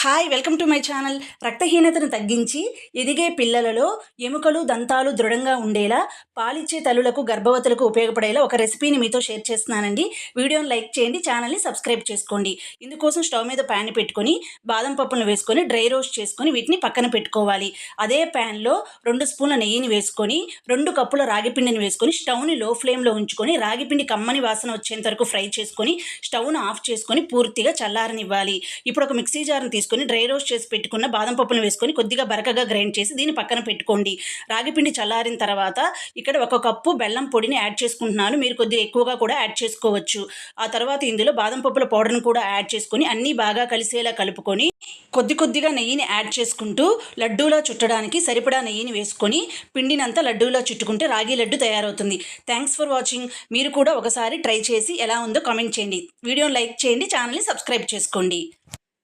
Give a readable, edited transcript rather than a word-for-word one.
Hi welcome to my channel. రక్తహీనతను తగ్గించి ఎదిగే పిల్లలలో ఎముకలు దంతాలు దృఢంగా ఉండేలా పాలిచ్చే తల్లులకు గర్భవతులకు ఉపయోగపడేలా ఒక రెసిపీని మీతో షేర్ చేస్తున్నానండి. వీడియోని లైక్ చేయండి, ఛానల్ని సబ్స్క్రైబ్ చేసుకోండి. ఇందుకోసం స్టవ్ మీద ప్యాన్ పెట్టుకొని బాదం పప్పును వేసుకొని డ్రై రోస్ట్ చేసుకొని వీటిని పక్కన పెట్టుకోవాలి. అదే ప్యాన్లో 2 స్పూన్ల నెయ్యిని వేసుకొని 2 కప్పుల రాగిపిండిని వేసుకొని స్టవ్ని లో ఫ్లేమ్లో ఉంచుకొని రాగిపిండి కమ్మని వాసన వచ్చేంత వరకు ఫ్రై చేసుకొని స్టవ్ను ఆఫ్ చేసుకొని పూర్తిగా చల్లారనివ్వాలి. ఇప్పుడు ఒక మిక్సీ జార్ని తీసుకొని డ్రై రోస్ట్ చేసి పెట్టుకున్న బాదం పప్పును వేసుకొని కొద్దిగా బరకగా గ్రైండ్ చేసి దీన్ని పక్కన పెట్టుకోండి. రాగిపిండి చల్లారిన తర్వాత ఇక్కడ 1 కప్పు బెల్లం పొడిని యాడ్ చేసుకుంటున్నాను. మీరు కొద్దిగా ఎక్కువగా కూడా యాడ్ చేసుకోవచ్చు. ఆ తర్వాత ఇందులో బాదం పప్పుల పౌడర్ను కూడా యాడ్ చేసుకొని అన్నీ బాగా కలిసేలా కలుపుకొని కొద్దిగా నెయ్యిని యాడ్ చేసుకుంటూ లడ్డూలా చుట్టడానికి సరిపడా నెయ్యిని వేసుకొని పిండినంతా లడ్డూలా చుట్టుకుంటే రాగి లడ్డు తయారవుతుంది. Thanks for watching. మీరు కూడా ఒకసారి ట్రై చేసి ఎలా ఉందో కామెంట్ చేయండి. వీడియోని లైక్ చేయండి, ఛానల్ని సబ్స్క్రైబ్ చేసుకోండి.